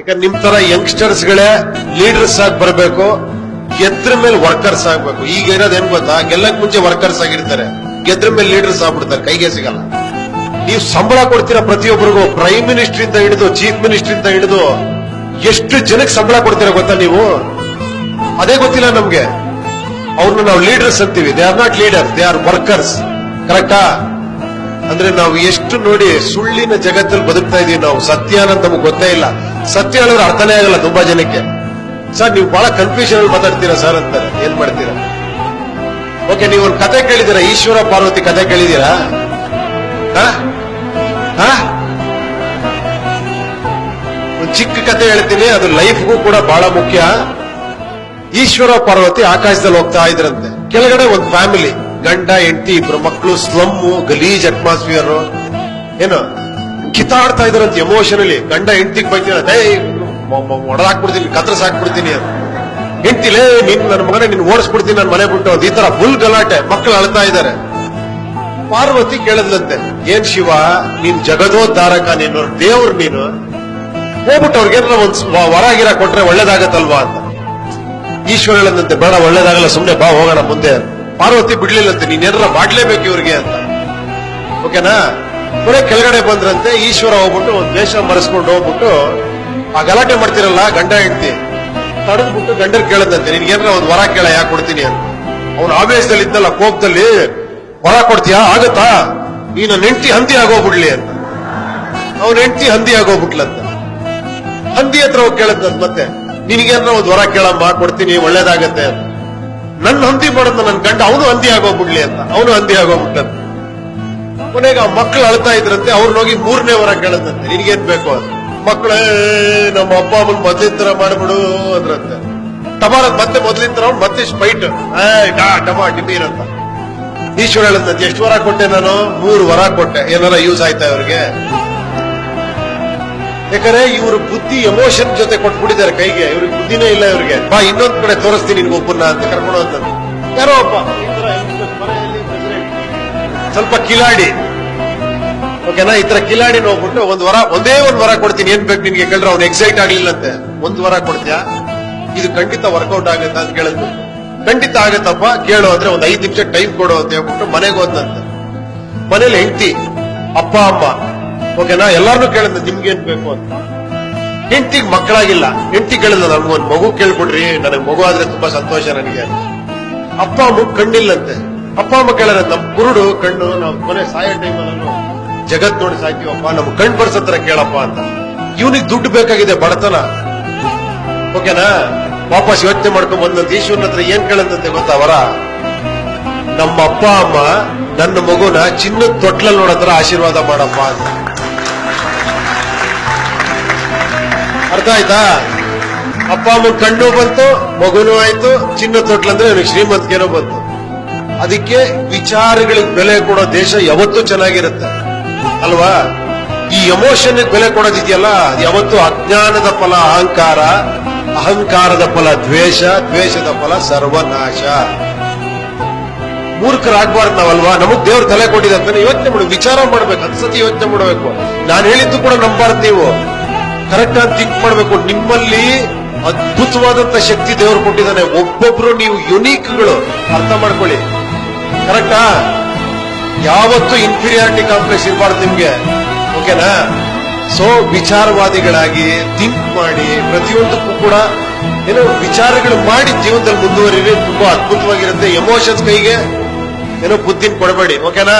ಯಾಕಂದ್ರೆ ನಿಮ್ ತರ ಯಂಗ್ಸ್ಟರ್ಸ್ ಗಳೇ ಲೀಡರ್ಸ್ ಆಗಿ ಬರಬೇಕು, ಗೆದ್ರ ಮೇಲೆ ವರ್ಕರ್ಸ್ ಆಗ್ಬೇಕು. ಈಗ ಇರೋದೇನ್ ಗೊತ್ತಾ, ಗೆಲ್ಲಕ್ ಮುಂಚೆ ವರ್ಕರ್ಸ್ ಆಗಿರ್ತಾರೆ, ಗೆದ್ರ ಮೇಲೆ ಲೀಡರ್ಸ್ ಆಗ್ಬಿಡ್ತಾರೆ, ಕೈಗೆ ಸಿಗಲ್ಲ. ನೀವು ಸಂಬಳ ಕೊಡ್ತೀರಾ ಪ್ರತಿಯೊಬ್ಬರಿಗೂ, ಪ್ರೈಮ್ ಮಿನಿಸ್ಟರ್ ಇಂದ ಹಿಡಿದು ಚೀಫ್ ಮಿನಿಸ್ಟರ್ ಇಂದ ಹಿಡಿದು ಎಷ್ಟು ಜನಕ್ಕೆ ಸಂಬಳ ಕೊಡ್ತೀರಾ ಗೊತ್ತಾ ನೀವು? ಅದೇ ಗೊತ್ತಿಲ್ಲ ನಮ್ಗೆ. ಅವ್ರನ್ನ ನಾವು ಲೀಡರ್ಸ್ ಅಂತೀವಿ. They are not leaders, they are workers. ಕರೆಕ್ಟಾ? ಅಂದ್ರೆ ನಾವು ಎಷ್ಟು ನೋಡಿ ಸುಳ್ಳಿನ ಜಗತ್ತಲ್ಲಿ ಬದುಕ್ತಾ ಇದೀವಿ ನಾವು. ಸತ್ಯ ಅನ್ನೋದು ನಮ್ಗೆ ಗೊತ್ತೇ ಇಲ್ಲ. ಸತ್ಯ ಹೇಳಿದ್ರೆ ಅರ್ಥನೇ ಆಗಲ್ಲ ತುಂಬಾ ಜನಕ್ಕೆ. ಸರ್ ನೀವು ಬಹಳ ಕನ್ಫ್ಯೂಷನ್ ಅಲ್ಲಿ ಮಾತಾಡ್ತೀರಾ ಸರ್ ಅಂತಾರೆ. ಏನ್ ಮಾಡ್ತೀರಾ? ಓಕೆ, ನೀವು ಒಂದು ಕತೆ ಕೇಳಿದ್ದೀರಾ? ಈಶ್ವರ ಪಾರ್ವತಿ ಕತೆ ಕೇಳಿದ್ದೀರಾ? ಒಂದು ಚಿಕ್ಕ ಕತೆ ಹೇಳ್ತೀನಿ, ಅದು ಲೈಫ್ಗೂ ಕೂಡ ಬಹಳ ಮುಖ್ಯ. ಈಶ್ವರ ಪಾರ್ವತಿ ಆಕಾಶದಲ್ಲಿ ಹೋಗ್ತಾ ಇದ್ರಂತೆ. ಕೆಳಗಡೆ ಒಂದು ಫ್ಯಾಮಿಲಿ, ಗಂಡ ಹೆಂಡತಿ ಇಬ್ರು ಮಕ್ಕಳು, ಸ್ಲಮ್ಮು, ಗಲೀಜ್ ಅಟ್ಮಾಸ್ಫಿಯರ್, ಏನು ಕಿತ್ತಾಡ್ತಾ ಇದ್ರಂತೆ ಎಮೋಷನಲಿ. ಗಂಡ ಹೆಂಡತಿಗೆ ಬೈತೀನಿ, ಹೊಡೆದಾಕ್ಬಿಡ್ತೀನಿ, ಕತ್ರಸ್ ಹಾಕ್ಬಿಡ್ತೀನಿ ಅಂತ. ಹೆಂಡತಿಲೇ ನೀನ್ ನನ್ನ ಮಗನೇ ನಿನ್ ಓಡಿಸ್ಬಿಡ್ತೀನಿ ನನ್ನ ಮನೆ ಬಿಟ್ಟು ಅಂತ. ಈ ತರ ಫುಲ್ ಗಲಾಟೆ, ಮಕ್ಕಳು ಅಳ್ತಾ ಇದ್ದಾರೆ. ಪಾರ್ವತಿ ಕೇಳದ್ಲಂತೆ, ಏನ್ ಶಿವ ನೀನ್ ಜಗದೋದ್ಧಾರಕ, ನೀನು ದೇವ್ರು, ನೀನು ಹೋಗ್ಬಿಟ್ಟು ಅವ್ರಿಗೇನಾರ ಒಂದ್ ವರ ಕೊಟ್ರೆ ಒಳ್ಳೇದಾಗತ್ತಲ್ವಾ ಅಂತ. ಈಶ್ವರ ಹೇಳದಂತೆ, ಬೇಡ ಒಳ್ಳೇದಾಗಲ್ಲ, ಸುಮ್ನೆ ಬಾ ಹೋಗೋಣ ಮುಂದೆ. ಪಾರ್ವತಿ ಬಿಡ್ಲಿಲ್ಲಂತೆ, ನೀನೇನಾರ ಮಾಡ್ಲೇಬೇಕು ಇವ್ರಿಗೆ ಅಂತ. ಓಕೆನಾ? ಬರೀ ಕೆಳಗಡೆ ಬಂದ್ರಂತೆ. ಈಶ್ವರ ಹೋಗ್ಬಿಟ್ಟು ಒಂದ್ ವೇಷ ಮರೆಸ್ಕೊಂಡು ಹೋಗ್ಬಿಟ್ಟು ಆ ಗಲಾಟೆ ಮಾಡ್ತಿರಲ್ಲ ಗಂಡ ಹೆಂಡತಿ, ತಡೆದ್ಬಿಟ್ಟು ಗಂಡರ್ ಕೇಳದಂತೆ, ನಿನ್ಗೇನಾರ ಒಂದ್ ವರ ಕೇಳ, ಯಾಕೆ ಕೊಡ್ತೀನಿ ಅಂತ. ಅವ್ನ ಆವೇಶದಲ್ಲಿ ಇದ್ದಲ್ಲ, ಕೋಪದಲ್ಲಿ, ವರ ಕೊಡ್ತೀಯಾ, ಆಗತ್ತಾ, ಈ ನನ್ನ ಹೆಂಡತಿ ಹಂದಿ ಆಗೋಗ್ಬಿಡ್ಲಿ ಅಂತ. ಅವ್ನ ಹೆಂಡತಿ ಹಂದಿ ಆಗೋಗ್ಬಿಟ್ಲಂತ. ಹಂದಿ ಹತ್ರ ಹೋಗಿ ಕೇಳದಂತ, ಮತ್ತೆ ನಿನಗೇನಾರ ಒಂದ್ ವರ ಕೇಳಮ್ಮ, ಕೊಡ್ತೀನಿ, ಒಳ್ಳೇದಾಗತ್ತೆ ಅಂತ. ನನ್ನ ಹಂದಿ ಮಾಡೋದ್ ನನ್ ಗಂಡ, ಅವನು ಹಂದಿ ಆಗೋಗ್ಬಿಡ್ಲಿ ಅಂತ. ಅವನು ಹಂದಿ ಆಗೋಗ್ಬಿಟ್ಟಂತ. ಕೊನೆಗೆ ಆ ಮಕ್ಕಳು ಅಳ್ತಾ ಇದ್ರಂತೆ. ಅವ್ರನ್ನ ಹೋಗಿ 3ನೇ ವರ ಕೇಳದಂತೆ, ನಿನಗೇನ್ ಬೇಕು ಅಂತ. ಮಕ್ಕಳೇ ನಮ್ಮ ಅಪ್ಪ ಅಮ್ಮನ್ ಮೊದ್ಲಿನ ತರ ಮಾಡ್ಬಿಡು ಅಂದ್ರಂತೆ. ಟಮಾರದ್ ಮತ್ತೆ ಮೊದ್ಲಿನ ತರ ಮತ್ತೆ ಸ್ಪೈಟ್ ಟಮಾ ಟಿಮೀರ್ ಅಂತ. ಈಶ್ವರ ಹೇಳದಂತೆ, ಎಷ್ಟು ವರ ಕೊಟ್ಟೆ ನಾನು? 3 ವರ ಕೊಟ್ಟೆ. ಏನಾರ ಯೂಸ್ ಆಯ್ತಾ ಇವ್ರಿಗೆ? ಯಾಕಂದ್ರೆ ಇವ್ರ ಬುದ್ಧಿ ಎಮೋಷನ್ ಜೊತೆ ಕೊಟ್ಬಿಟ್ಟಿದ್ದಾರೆ ಕೈಗೆ. ಇವ್ರಿಗೆ ಬುದ್ಧಿನೇ ಇಲ್ಲ ಇವ್ರಿಗೆ. ಬಾ ಇನ್ನೊಂದ್ ಕಡೆ ತೋರಿಸ್ತೀನಿ ನಿನ್ಗೆ ಒಬ್ಬನ್ನ ಅಂತ ಕರ್ಕೊಂಡು ಹೋದಂತ. ಯಾರೋ ಒಬ್ಬ ಸ್ವಲ್ಪ ಕಿಲಾಡಿ, ಓಕೆನಾ, ಈ ತರ ಕಿಲಾಡಿ ಹೋಗ್ಬಿಟ್ಟು ಒಂದೇ ಒಂದ್ ವರ ಕೊಡ್ತೀನಿ, ಏನ್ ಬೇಕು ನಿನ್ಗೆ ಕೇಳಿದ್ರೆ ಅವ್ನು ಎಕ್ಸೈಟ್ ಆಗ್ಲಿಲ್ಲಂತೆ. 1 ವರ ಕೊಡ್ತೀಯಾ, ಇದು ಖಂಡಿತ ವರ್ಕೌಟ್ ಆಗುತ್ತೆ ಅಂತ ಕೇಳಿದ್ರು. ಖಂಡಿತ ಆಗತ್ತಪ್ಪ, ಕೇಳು ಅಂದ್ರೆ ಒಂದ್ 5 ನಿಮಿಷ ಟೈಮ್ ಕೊಡು ಅಂತ ಹೇಳ್ಬಿಟ್ಟು ಮನೆಗೆ ಹೋದಂತೆ. ಮನೇಲಿ ಹೆಂಡತಿ, ಅಪ್ಪ ಅಮ್ಮ, ಓಕೆನಾ, ಎಲ್ಲಾರನ್ನೂ ಕೇಳಿದ ನಿಮ್ಗೇನ್ ಬೇಕು ಅಂತ. ಹೆಂಡತಿಗೆ ಮಕ್ಕಳಾಗಿಲ್ಲ. ಹೆಂಡತಿ ಕೇಳಿದ, ನನ್ಗೊಂದ್ ಮಗು ಕೇಳ್ಕೊಡ್ರಿ, ನನಗೆ ಮಗು ಆದ್ರೆ ತುಂಬಾ ಸಂತೋಷ ನನಗೆ. ಅಪ್ಪ ಅಮ್ಮ ಕಣ್ಣಿಲ್ಲಂತೆ. ಅಪ್ಪ ಅಮ್ಮ ಕೇಳಾರ, ನಮ್ ಕುರುಡು ಕಣ್ಣು, ನಾವು ಕೊನೆ ಸಾಯೋ ಟೈಮಲ್ಲೂ ಜಗತ್ ನೋಡಿ ಸಾಯ್ತೀವಪ್ಪ, ನಮ್ಗೆ ಕಣ್ ಬರ್ಸತ್ರ ಕೇಳಪ್ಪ ಅಂತ. ಇವನಿಗೆ ದುಡ್ಡು ಬೇಕಾಗಿದೆ, ಬಡತನ, ಓಕೆನಾ. ವಾಪಸ್ ಯೋಚನೆ ಮಾಡ್ಕೊಂಡ್ ಬಂದಂತ ಈಶ್ವರನ ಹತ್ರ ಏನ್ ಕೇಳಂತೆ ಗೊತ್ತಾ ವರ? ನಮ್ಮ ಅಪ್ಪ ಅಮ್ಮ ನನ್ನ ಮಗುನ ಚಿನ್ನದ ತೊಟ್ಲಲ್ಲಿ ನೋಡತ್ರ ಆಶೀರ್ವಾದ ಮಾಡಪ್ಪ ಅಂತ. ಅರ್ಥ ಆಯ್ತಾ? ಅಪ್ಪ ಅಮ್ಮ ಕಣ್ಣು ಬಂತು, ಮಗುನೂ ಆಯ್ತು, ಚಿನ್ನದ ತೊಟ್ಲಂದ್ರೆ ನನಗೆ ಶ್ರೀಮಂತಿಗೆನೋ ಬಂತು. ಅದಕ್ಕೆ ವಿಚಾರಗಳಿಗೆ ಬೆಲೆ ಕೊಡೋ ದೇಶ ಯಾವತ್ತೂ ಚೆನ್ನಾಗಿರುತ್ತೆ ಅಲ್ವಾ? ಈ ಎಮೋಷನ್ ಬೆಲೆ ಕೊಡೋದಿದೆಯಲ್ಲ, ಯಾವತ್ತು ಅಜ್ಞಾನದ ಫಲ ಅಹಂಕಾರ, ಅಹಂಕಾರದ ಫಲ ದ್ವೇಷ, ದ್ವೇಷದ ಫಲ ಸರ್ವನಾಶ. ಮೂರ್ಖರಾಗಬಾರ್ದು ನಾವಲ್ವಾ? ನಮಗ್ ದೇವ್ರ ತಲೆ ಕೊಟ್ಟಿದಂತಾನೆ ಯೋಚನೆ ಮಾಡ್ಬೇಕು, ವಿಚಾರ ಮಾಡ್ಬೇಕು, ಅನ್ಸತಿ ಯೋಚನೆ ಮಾಡಬೇಕು. ನಾನು ಹೇಳಿದ್ದು ಕೂಡ ನಂಬಾರ್ದು ನೀವು, ಕರೆಕ್ಟ್ ಆಗಿ ಥಿಂಕ್ ಮಾಡ್ಬೇಕು. ನಿಮ್ಮಲ್ಲಿ ಅದ್ಭುತವಾದಂತ ಶಕ್ತಿ ದೇವರು ಕೊಟ್ಟಿದ್ದಾನೆ. ಒಬ್ಬೊಬ್ರು ನೀವು ಯುನೀಕ್ಗಳು, ಅರ್ಥ ಮಾಡ್ಕೊಳ್ಳಿ. ಕರೆಕ್ಟಾ? ಯಾವತ್ತೂ ಇನ್ಫೀರಿಯಾರಿಟಿ ಕಾಂಪ್ಲೆಕ್ಸ್ ಇರಬಾರ್ದು ನಿಮ್ಗೆ, ಓಕೆನಾ? ಸೊ ವಿಚಾರವಾದಿಗಳಾಗಿ ಥಿಂಕ್ ಮಾಡಿ, ಪ್ರತಿಯೊಂದಕ್ಕೂ ಕೂಡ ಏನೋ ವಿಚಾರಗಳು ಮಾಡಿ ಜೀವನದಲ್ಲಿ ಮುಂದುವರಿರಿ. ತುಂಬಾ ಅದ್ಭುತವಾಗಿರುತ್ತೆ. ಎಮೋಷನ್ಸ್ ಕೈಗೆ ಏನೋ ಬುದ್ಧಿನ ಕೊಡಬೇಡಿ, ಓಕೆನಾ?